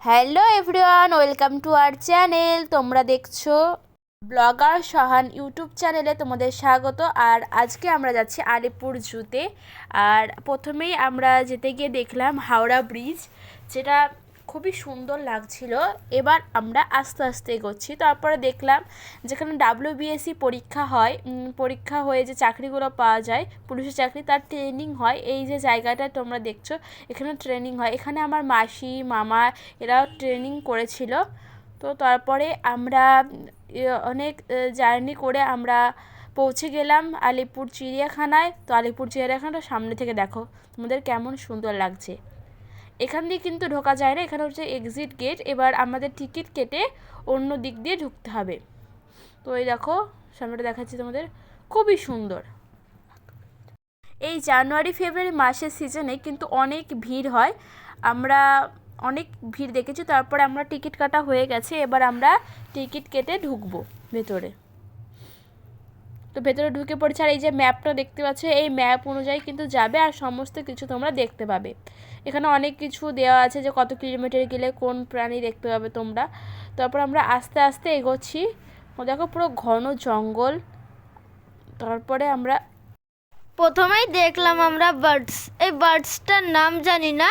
Hello everyone, welcome to our channel. তোমরা দেখছো blogger সহান YouTube চ্যানেলে, তোমাদের স্বাগত। আর আজকে আমরা যাচ্ছি আলিপুর জুতে। আর প্রথমেই আমরা যেতে গিয়ে দেখলাম হাওড়া ব্রিজ, যেটা খুবই সুন্দর লাগছিল। এবার আমরা আস্তে আস্তে এগোচ্ছি। তারপরে দেখলাম যেখানে WBSC পরীক্ষা হয়ে যে চাকরিগুলো পাওয়া যায়, পুলিশের চাকরি, তার ট্রেনিং হয়। এই যে জায়গাটা তোমরা দেখছো, এখানে ট্রেনিং হয়। এখানে আমার মাসি মামা এরাও ট্রেনিং করেছিল। তো তারপরে আমরা অনেক জার্নি করে আমরা পৌঁছে গেলাম আলিপুর চিড়িয়াখানায়। তো আলিপুর চিড়িয়াখানাটা সামনে থেকে দেখো তোমাদের কেমন সুন্দর লাগছে। এখান দিয়ে কিন্তু ঢোকা যায় না, এখানে হচ্ছে এক্সিট গেট। এবার আমাদের টিকিট কেটে অন্য দিক দিয়ে ঢুকতে হবে। তো এই দেখো সামনেটা দেখাচ্ছি তোমাদের, খুবই সুন্দর। এই জানুয়ারি ফেব্রুয়ারি মাসের সিজনে কিন্তু অনেক ভিড় হয়, আমরা অনেক ভিড় দেখেছি। তারপরে আমরা টিকিট কাটা হয়ে গেছে, এবার আমরা টিকিট কেটে ঢুকবো ভেতরে। তো ভেতরে ঢুকে পড়েছে। আর এই যে ম্যাপটা দেখতে পাচ্ছ, এই ম্যাপ অনুযায়ী কিন্তু যাবে আর সমস্ত কিছু তোমরা দেখতে পাবে। এখানে অনেক কিছু দেওয়া আছে যে কত কিলোমিটার গেলে কোন প্রাণী দেখতে পাবে তোমরা। তারপর আমরা আস্তে আস্তে এগোচ্ছি। দেখো পুরো ঘন জঙ্গল। তারপরে আমরা প্রথমেই দেখলাম আমরা বার্ডস। এই বার্ডসটার নাম জানি না,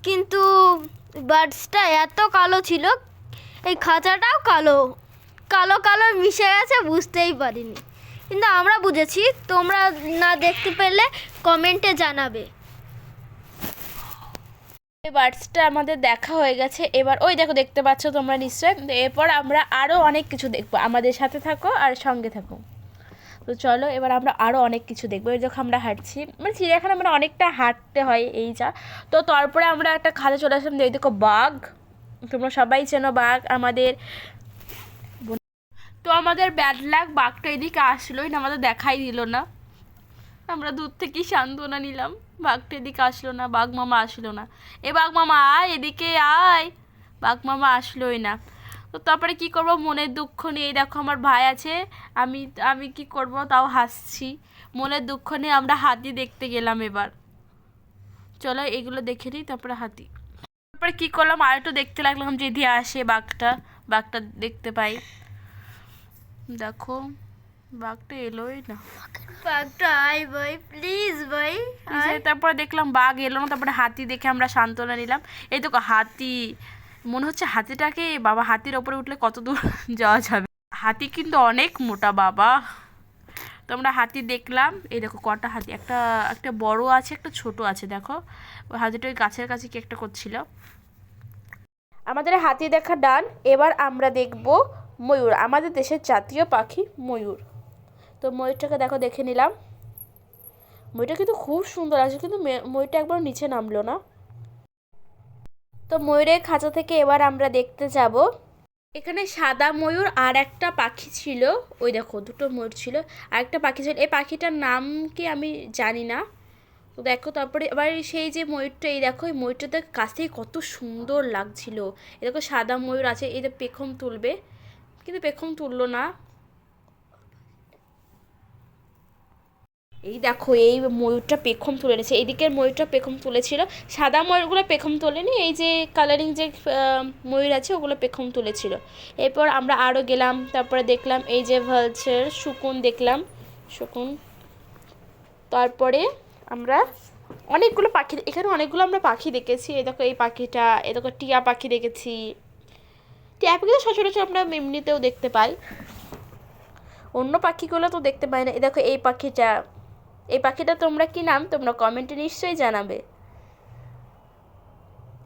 কিন্তু বার্ডসটা এত কালো ছিল, এই খাঁচাটাও কালো কালো কালো মিশে গেছে, বুঝতেই পারিনি। কিন্তু আমরা বুঝেছি, তোমরা না দেখতে পেলে কমেন্টে জানাবে। এই বার্ডসটা আমাদের দেখা হয়ে গেছে। এবার ওই দেখো, দেখতে পাচ্ছ তোমরা নিশ্চয়। এরপর আমরা আরও অনেক কিছু দেখবো, আমাদের সাথে থাকো আর সঙ্গে থাকো। তো চলো এবার আমরা আরও অনেক কিছু দেখবো। এই যখন আমরা হাঁটছি, মানে চিড়িয়াখানা মানে অনেকটা হাঁটতে হয় এই যা। তো তারপরে আমরা একটা খাদে চলে আসলাম। এই দেখো বাঘ, তোমরা সবাই চেনো বাঘ আমাদের। তো আমাদের ব্যাড লাক, বাঘটা এদিকে আসলোই না, আমাদের দেখাই দিল না। আমরা দূর থেকেই সান্ত্বনা নিলাম, বাঘটা এদিকে আসলো না, বাঘ মামা আসলো না। এ বাঘ মামা আয়, এদিকে আয়। বাঘ মামা আসলোই না। তো তারপরে কি করব, মনের দুঃখ নিয়ে, এই দেখো আমার ভাই আছে, আমি আমি কি করব, তাও হাসছি। মনের দুঃখ নিয়ে আমরা হাতি দেখতে গেলাম। এবার চলো এগুলো দেখে নিই, তারপরে হাতি। তারপরে কি করলাম, আর একটু দেখতে লাগলাম যদি আসে বাঘটা দেখতে পাই। দেখো বাঘটা এলোই না। বাঘটা আয় ভাই, প্লিজ ভাই। তারপরে দেখলাম বাঘ এলো না। তারপরে হাতি দেখে আমরা সান্ত্বনা নিলাম। এই দেখো হাতি, মনে হচ্ছে হাতিটাকে, বাবা হাতির ওপরে উঠলে কত দূর যাওয়া যাবে। হাতি কিন্তু অনেক মোটা বাবা। তো আমরা হাতি দেখলাম। এই দেখো কটা হাতি, একটা একটা বড় আছে, একটা ছোট আছে। দেখো ওই হাতিটা ওই গাছের কাছে কি একটা করছিল। আমাদের হাতি দেখা ডান। এবার আমরা দেখব ময়ূর, আমাদের দেশের জাতীয় পাখি ময়ূর। তো ময়ূরটাকে দেখো, দেখে নিলাম। ময়ূরটা কিন্তু খুব সুন্দর আছে, কিন্তু ময়ূরটা একবার নিচে নামলো না। তো ময়ূরের খাঁচা থেকে এবার আমরা দেখতে যাব। এখানে সাদা ময়ূর আর একটা পাখি ছিল। ওই দেখো দুটো ময়ূর ছিল, আর একটা পাখি ছিল। এই পাখিটার নাম কি আমি জানি না। তো দেখো তারপরে এবার সেই যে ময়ূরটা, এই দেখো এই ময়ূরটাতে কাছ থেকে কত সুন্দর লাগছিল। এই দেখো সাদা ময়ূর আছে, এই যে পেখম তুলবে, কিন্তু পেখম তুললো না। এই দেখো এই ময়ূরটা পেখম তুলে নিয়েছে, এইদিকের ময়ূরটা পেখম তুলেছিল। সাদা ময়ূরগুলো পেখম তোলেনি, এই যে কালারিং যে ময়ূর আছে ওগুলো পেখম তুলেছিল। এরপর আমরা আরও গেলাম। তারপরে দেখলাম এই যে ভালচার, শকুন দেখলাম, শকুন। তারপরে আমরা অনেকগুলো পাখি, এখানে অনেকগুলো আমরা পাখি দেখেছি। এই দেখো এই পাখিটা, এই দেখো টিয়া পাখি দেখেছি। টিয়া পাখি তো সচরাচর আমরা এমনিতেও দেখতে পাই, অন্য পাখিগুলো তো দেখতে পাই না। এই দেখো এই পাখিটা, এই পাখিটা তোমরা কি নাম, তোমরা কমেন্টে নিশ্চয়ই জানাবে।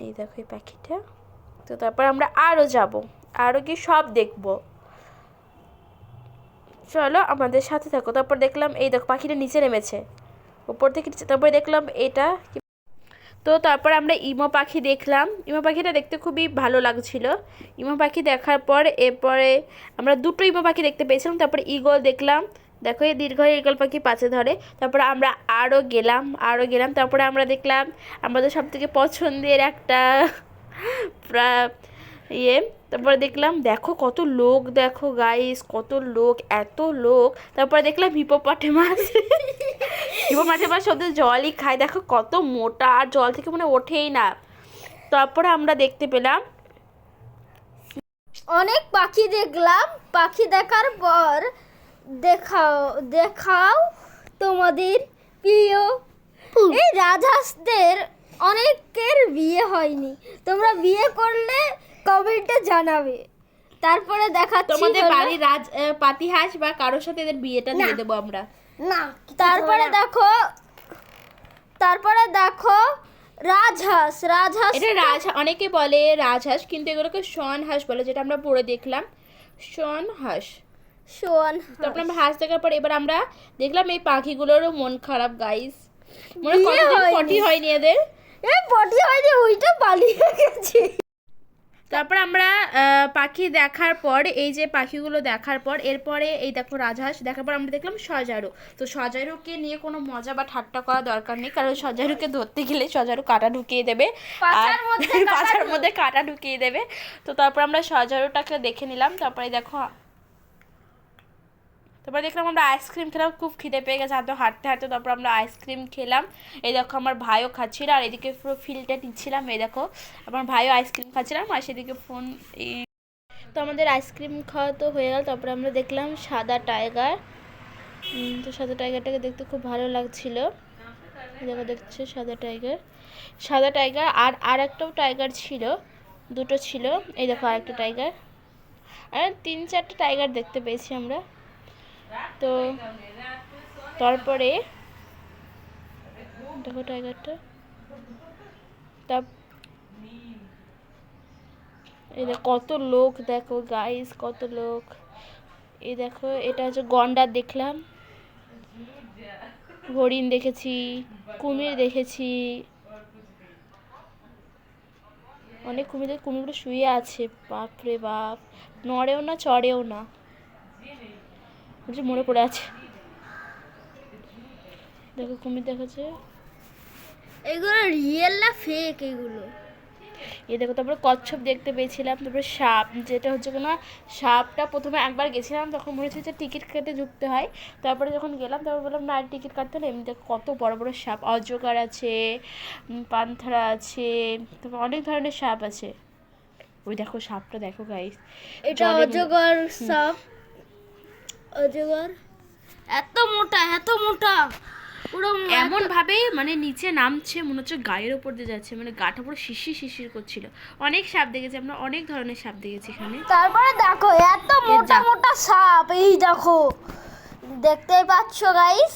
এই দেখো এই পাখিটা। তো তারপর আমরা আরও যাব, আরও কি সব দেখব। চলো আমাদের সাথে থাকো। তারপর দেখলাম এই দেখো পাখিটা নিচে নেমেছে, উপর থেকে। তারপরে দেখলাম এটা। তো তারপর আমরা ইমো পাখি দেখলাম। ইমো পাখিটা দেখতে খুবই ভালো লাগছিল। ইমো পাখি দেখার পর এরপরে আমরা দুটো ইমো পাখি দেখতে পেয়েছিলাম। তারপরে ঈগল দেখলাম, দেখো এই দীর্ঘ ঈগল পাখি পাশে ধরে। তারপরে আমরা আরও গেলাম। তারপরে আমরা দেখলাম আমাদের সবথেকে পছন্দের একটা ইয়ে। তারপরে দেখলাম, দেখো কত লোক, দেখো গাইস কত লোক, এত লোক। তারপরে দেখলাম হিপোপটেমাস। হিপোপটেমাস ওদের জলই খায়, দেখো কত মোটা, আর জল থেকে মানে ওঠেই না। তারপরে আমরা দেখতে পেলাম অনেক পাখি দেখলাম, পাখি দেখার পর দেখাও দেখাও তোমাদের প্রিয় এই রাজহাঁসদের অনেকের বিয়ে হয়নি, তোমরা বিয়ে করলে কমেন্টে জানাবে। তারপরে দেখাচ্ছি তোমাদের হলো- বাড়ির পাতিহাঁস বা কারোর সাথে এদের বিয়েটা দিয়ে দেবো আমরা। না, তারপরে দেখো রাজহাঁস এটা অনেকে বলে রাজহাঁস, কিন্তু এগুলোকে সোয়ান হাঁস বলে, যেটা আমরা পড়ে দেখলাম সোয়ান হাঁস। শোন তারপর আমরা হাঁস দেখার পর এবার আমরা দেখলাম এই পাখিগুলোরও মন খারাপ গাইস, মনে বিয়ে কতদিন হয়নি। পটি হয়নি এদের। এই পটি হয়নি, ওইটা পালিয়ে গেছে। তারপর আমরা পাখি দেখার পর এই যে পাখিগুলো দেখার পর এরপরে এই দেখো রাজহাঁস দেখার পর আমরা দেখলাম সজারু। তো সজারুকে নিয়ে কোনো মজা বা ঠাট্টা করা দরকার নেই, কারণ সজারুকে ধরতে গেলে সজারু কাঁটা ঢুকিয়ে দেবে, পাছার মধ্যে কাঁটা পাছার মধ্যে কাঁটা ঢুকিয়ে দেবে। তো তারপর আমরা সজারুটাকে দেখে নিলাম। তারপরে দেখলাম আমরা আইসক্রিম খেলাম, খুব খিদে পেয়ে গেছে হাতে হাঁটতে হাঁটতে। তারপর আমরা আইসক্রিম খেলাম। এই দেখো আমার ভাইও খাচ্ছিল, আর এদিকে পুরো ফিলটা নিচ্ছিলাম। এই দেখো আমার ভাইও আইসক্রিম খাচ্ছিলাম, আর সেদিকে ফোন। তো আমাদের আইসক্রিম খাওয়া তো হয়ে গেল। তারপরে আমরা দেখলাম সাদা টাইগার। তো সাদা টাইগারটাকে দেখতে খুব ভালো লাগছিল। দেখো দেখছে সাদা টাইগার আর একটাও টাইগার ছিল, দুটো ছিল। এই দেখো আরেকটা টাইগার, আর 3-4টা টাইগার দেখতে পেয়েছি আমরা। তো তারপরে দেখো টাইগারটা, এই দেখো কত লোক, দেখো গাইস কত লোক। এই দেখো এটা হচ্ছে গন্ডার দেখলাম, হরিণ দেখেছি, কুমির দেখেছি, অনেক কুমিরগুলো শুয়ে আছে। বাপরে বাপ, নড়েও না চড়েও না, মনে পড়ে আছে। দেখো কুমির দেখাচ্ছে। এগুলো রিয়েল না ফেক এগুলো? এই দেখো তারপরে কচ্ছপ দেখতে পেয়েছিলাম। তারপরে সাপ, যেটা হচ্ছে কোনো সাপটা প্রথমে একবার গেছিলাম তখন মনে হচ্ছে যে টিকিট কেটে ঢুকতে হয়। তারপরে যখন গেলাম তারপর বললাম না আর টিকিট কাটতে না, এমনি কত বড় বড় সাপ, অজগর আছে, পান্থরা আছে, তারপর অনেক ধরনের সাপ আছে। ওই দেখো সাপটা দেখো গাইস, এটা অজগর সাপ। অজগর এত মোটা পুরো এমন ভাবে মানে নিচে নামছে, মনে হচ্ছে গায়ের ওপর দিয়ে যাচ্ছে, মানে গাটা পুরো শিশির করছিল। অনেক সাপ দেখেছি আমরা, অনেক ধরনের সাপ দেখেছি এখানে। তারপরে দেখো এত মোটা সাপ, এই দেখো দেখতেই পাচ্ছ গাইস,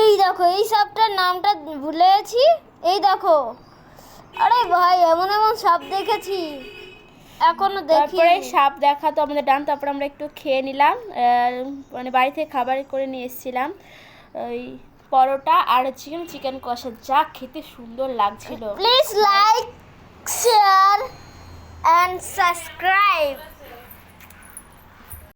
এই দেখো এই সাপটার নামটা ভুলে গেছি। এই দেখো, আরে ভাই এমন সাপ দেখেছি এখনো দেখি। তারপরে সাপ দেখা তো আমাদের ডান। তারপরে আমরা একটু খেয়ে নিলাম, মানে বাড়ি থেকে খাবার করে নিয়ে এসেছিলাম, ওই পরোটা আর চিকেন কষা, যা খেতে সুন্দর লাগছিল। Please like share and subscribe.